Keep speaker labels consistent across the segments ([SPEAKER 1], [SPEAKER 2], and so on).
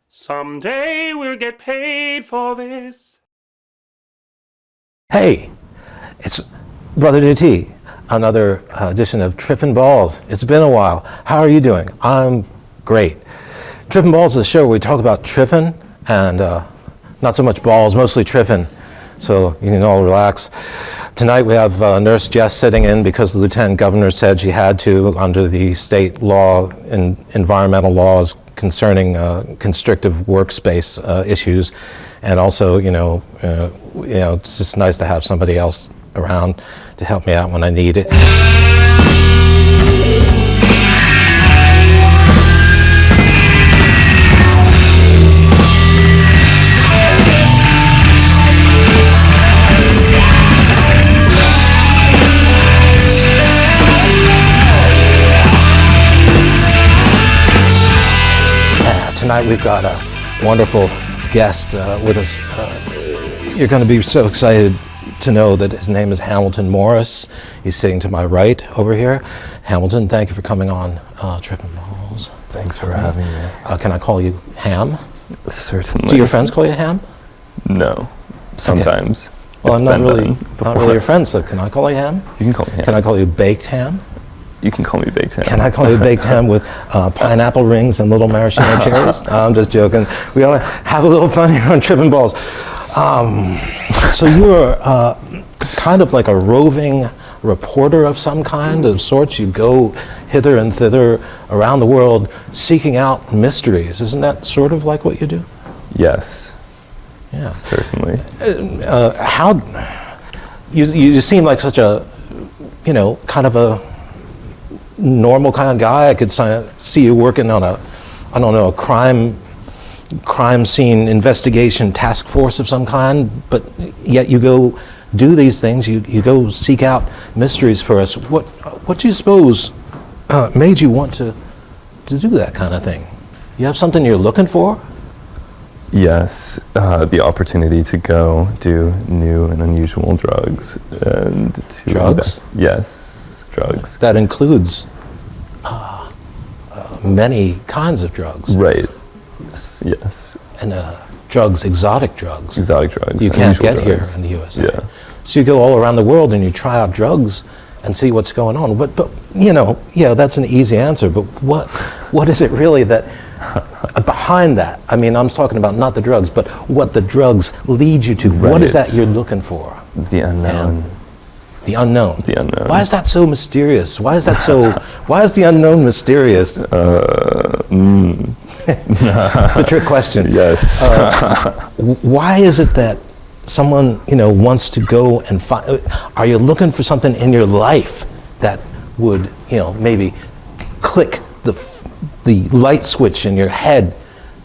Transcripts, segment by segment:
[SPEAKER 1] Someday we'll get paid for this.
[SPEAKER 2] Hey, it's Brother DT, another edition of Trippin Balls. It's been a while. How are you doing? I'm great. Trippin Balls is a show where we talk about trippin' and not so much balls, mostly trippin', so you can all relax. Tonight we have Nurse Jess sitting in because the Lieutenant Governor said she had to under the state law and environmental laws concerning constrictive workspace issues, and also, it's just nice to have somebody else around to help me out when I need it. Tonight we've got a wonderful guest with us. You're going to be so excited to know that his name is Hamilton Morris. He's sitting to my right over here. Hamilton, thank you for coming on Trippin Balls.
[SPEAKER 3] Thanks for having me.
[SPEAKER 2] Can I call you Ham?
[SPEAKER 3] Certainly.
[SPEAKER 2] Do your friends call you Ham?
[SPEAKER 3] No. Sometimes.
[SPEAKER 2] Okay. Well, I'm not really your friend, so can I call you Ham?
[SPEAKER 3] You can call me Ham.
[SPEAKER 2] Can I call you Baked Ham?
[SPEAKER 3] You can call me Baked Ham.
[SPEAKER 2] Can I call you Baked Ham with pineapple rings and little maraschino cherries? I'm just joking. We all have a little fun here on Trippin Balls. So you're kind of like a roving reporter of some kind of sorts. You go hither and thither around the world seeking out mysteries. Isn't that sort of like what you do?
[SPEAKER 3] Yes.
[SPEAKER 2] Yeah.
[SPEAKER 3] Certainly.
[SPEAKER 2] How you seem like such a, kind of a normal kind of guy. I could see you working on a crime scene investigation task force of some kind, but yet you go do these things, you go seek out mysteries for us. What do you suppose made you want to do that kind of thing? You have something you're looking for?
[SPEAKER 3] Yes. The opportunity to go do new and unusual drugs. And to
[SPEAKER 2] drugs?
[SPEAKER 3] Yes. Drugs.
[SPEAKER 2] That includes many kinds of drugs.
[SPEAKER 3] Right. Yes.
[SPEAKER 2] And drugs, exotic drugs.
[SPEAKER 3] Exotic drugs.
[SPEAKER 2] You can't get here in the USA.
[SPEAKER 3] Yeah.
[SPEAKER 2] So you go all around the world and you try out drugs and see what's going on. But that's an easy answer. But what is it really that behind that? I mean, I'm talking about not the drugs, but what the drugs lead you to.
[SPEAKER 3] Right.
[SPEAKER 2] What is that you're looking for?
[SPEAKER 3] The unknown.
[SPEAKER 2] The unknown.
[SPEAKER 3] The unknown.
[SPEAKER 2] Why is that so mysterious? Why is the unknown mysterious? It's a trick question.
[SPEAKER 3] Yes.
[SPEAKER 2] Why is it that someone, wants to go and find, are you looking for something in your life that would, maybe click the light switch in your head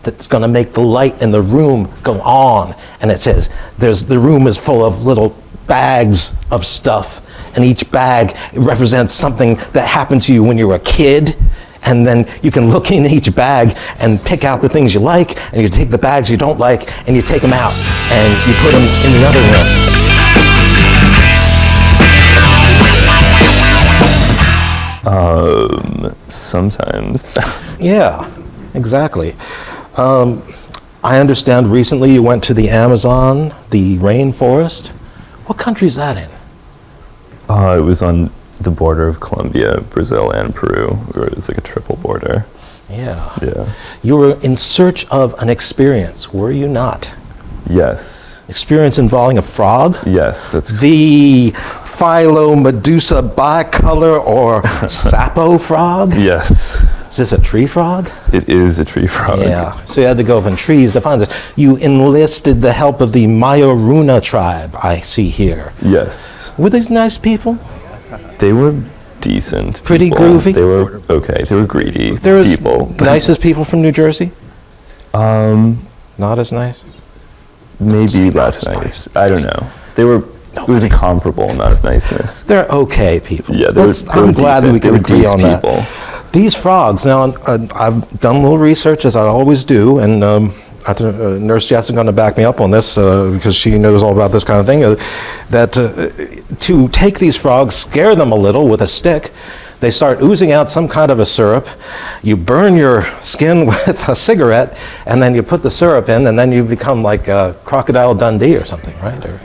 [SPEAKER 2] that's going to make the light in the room go on, and it says the room is full of little bags of stuff, and each bag represents something that happened to you when you were a kid, and then you can look in each bag and pick out the things you like, and you take the bags you don't like and you take them out and you put them in the other room.
[SPEAKER 3] Sometimes.
[SPEAKER 2] Yeah, exactly. I understand recently you went to the Amazon, the rainforest. What country is that in?
[SPEAKER 3] It was on the border of Colombia, Brazil, and Peru. It's like a triple border.
[SPEAKER 2] Yeah.
[SPEAKER 3] Yeah.
[SPEAKER 2] You were in search of an experience, were you not?
[SPEAKER 3] Yes.
[SPEAKER 2] Experience involving a frog?
[SPEAKER 3] Yes, that's
[SPEAKER 2] The Philo-Medusa bicolor or Sapo frog?
[SPEAKER 3] Yes.
[SPEAKER 2] Is this a tree frog?
[SPEAKER 3] It is a tree frog.
[SPEAKER 2] Yeah, so you had to go up in trees to find this. You enlisted the help of the Mayoruna tribe, I see here.
[SPEAKER 3] Yes.
[SPEAKER 2] Were these nice people?
[SPEAKER 3] They were decent.
[SPEAKER 2] Pretty
[SPEAKER 3] people.
[SPEAKER 2] groovy?
[SPEAKER 3] They were okay. They were greedy
[SPEAKER 2] They're as
[SPEAKER 3] people.
[SPEAKER 2] nice as people from New Jersey? Not as nice?
[SPEAKER 3] Maybe less nice. I don't know. They were. It was a comparable amount of niceness.
[SPEAKER 2] They're okay people.
[SPEAKER 3] Yeah,
[SPEAKER 2] I'm glad that we can agree on that.
[SPEAKER 3] People.
[SPEAKER 2] These frogs, now I've done a little research as I always do, and Nurse Jess is going to back me up on this because she knows all about this kind of thing, that to take these frogs, scare them a little with a stick, they start oozing out some kind of a syrup. You burn your skin with a cigarette, and then you put the syrup in, and then you become like Crocodile Dundee or something, right? Or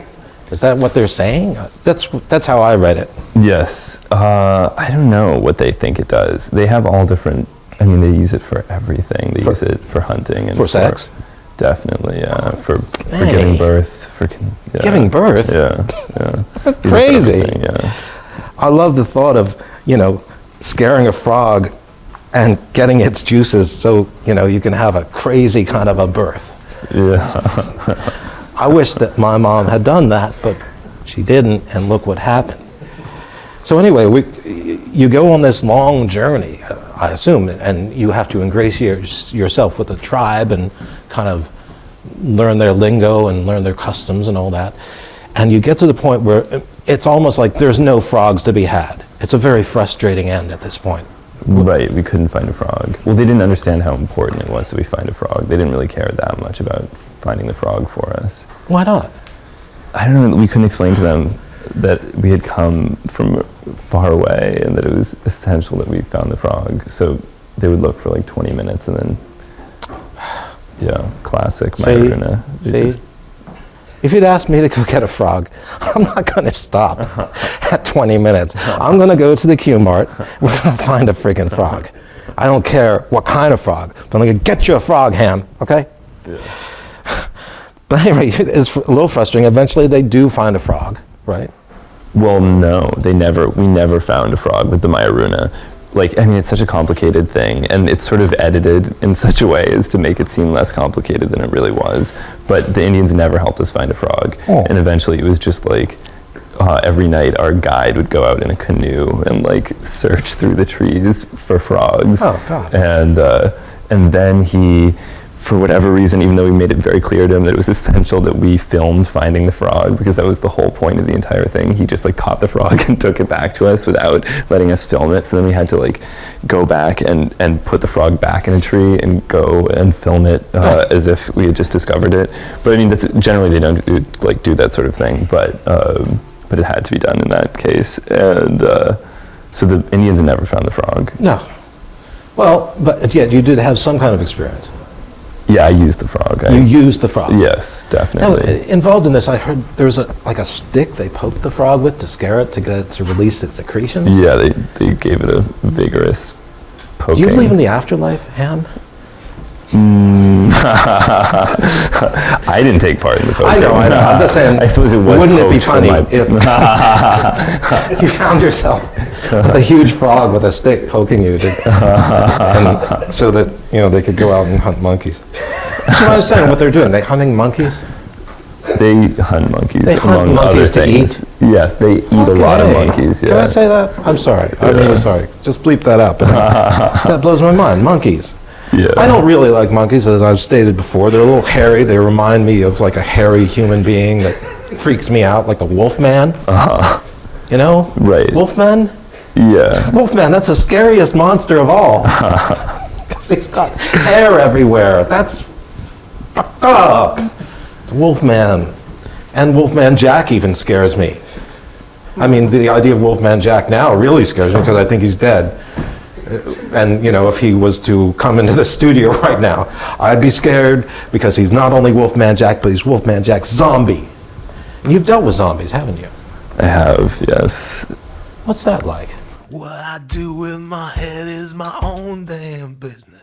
[SPEAKER 2] is that what they're saying? That's how I read it.
[SPEAKER 3] Yes. I don't know what they think it does. They have all different, I mean, they use it for everything. They use it for hunting. And
[SPEAKER 2] for sex?
[SPEAKER 3] Definitely, yeah. For giving birth. Yeah.
[SPEAKER 2] Giving birth?
[SPEAKER 3] Yeah.
[SPEAKER 2] That's crazy.
[SPEAKER 3] Yeah.
[SPEAKER 2] I love the thought of, scaring a frog and getting its juices so, you can have a crazy kind of a birth.
[SPEAKER 3] Yeah.
[SPEAKER 2] I wish that my mom had done that, but she didn't, and look what happened. So anyway, you go on this long journey, I assume, and you have to ingratiate yourself with the tribe and kind of learn their lingo and learn their customs and all that. And you get to the point where it's almost like there's no frogs to be had. It's a very frustrating end at this point.
[SPEAKER 3] Right, we couldn't find a frog. Well, they didn't understand how important it was that we find a frog. They didn't really care that much about finding the frog for us.
[SPEAKER 2] Why not?
[SPEAKER 3] I don't know, we couldn't explain to them that we had come from far away and that it was essential that we found the frog. So they would look for like 20 minutes and then, yeah, classic Mayoruna.
[SPEAKER 2] See? If you'd asked me to go get a frog, I'm not going to stop at 20 minutes. I'm going to go to the Q Mart. We're going to find a friggin' frog. I don't care what kind of frog, but I'm going to get you a frog, Ham, okay?
[SPEAKER 3] Yeah.
[SPEAKER 2] But anyway, it's a little frustrating. Eventually they do find a frog, right?
[SPEAKER 3] Well, no, we never found a frog with the Mayoruna. Like, I mean, it's such a complicated thing, and it's sort of edited in such a way as to make it seem less complicated than it really was. But the Indians never helped us find a frog.
[SPEAKER 2] Oh.
[SPEAKER 3] And eventually it was just like, every night our guide would go out in a canoe and like search through the trees for frogs.
[SPEAKER 2] Oh, God.
[SPEAKER 3] And then he, for whatever reason, even though we made it very clear to him that it was essential that we filmed finding the frog, because that was the whole point of the entire thing, he just like caught the frog and took it back to us without letting us film it. So then we had to like go back and put the frog back in a tree and go and film it as if we had just discovered it. But I mean, that's generally they don't do that sort of thing, but it had to be done in that case. And so the Indians never found the frog.
[SPEAKER 2] No. Well, but yet you did have some kind of experience.
[SPEAKER 3] Yeah, I used the frog.
[SPEAKER 2] You used the frog?
[SPEAKER 3] Yes, definitely.
[SPEAKER 2] Now, involved in this, I heard there was a stick they poked the frog with to scare it, to get it to release its secretions?
[SPEAKER 3] Yeah, they gave it a vigorous poking.
[SPEAKER 2] Do you believe in the afterlife, Ham?
[SPEAKER 3] I didn't take part in the poking.
[SPEAKER 2] I know. I'm just saying,
[SPEAKER 3] I suppose it was.
[SPEAKER 2] Wouldn't it be funny if you found yourself with a huge frog with a stick poking you, and so that they could go out and hunt monkeys? That's what I was saying. What they're doing? They hunting monkeys?
[SPEAKER 3] They hunt monkeys.
[SPEAKER 2] They hunt
[SPEAKER 3] among
[SPEAKER 2] monkeys
[SPEAKER 3] other things.
[SPEAKER 2] to
[SPEAKER 3] Yes, they eat a lot of monkeys. Yeah.
[SPEAKER 2] Can I say that? I'm sorry. I'm really sorry. Just bleep that up. That blows my mind. Monkeys.
[SPEAKER 3] Yeah.
[SPEAKER 2] I don't really like monkeys, as I've stated before. They're a little hairy. They remind me of like a hairy human being that freaks me out, like the Wolfman. You know?
[SPEAKER 3] Right.
[SPEAKER 2] Wolfman?
[SPEAKER 3] Yeah.
[SPEAKER 2] Wolfman, that's the scariest monster of all. Because he's got hair everywhere. That's fucked up. The Wolfman. And Wolfman Jack even scares me. I mean, the idea of Wolfman Jack now really scares me because I think he's dead. And, if he was to come into the studio right now, I'd be scared because he's not only Wolfman Jack, but he's Wolfman Jack's zombie. And you've dealt with zombies, haven't you?
[SPEAKER 3] I have, yes.
[SPEAKER 2] What's that like?
[SPEAKER 4] What I do with my head is my own damn business.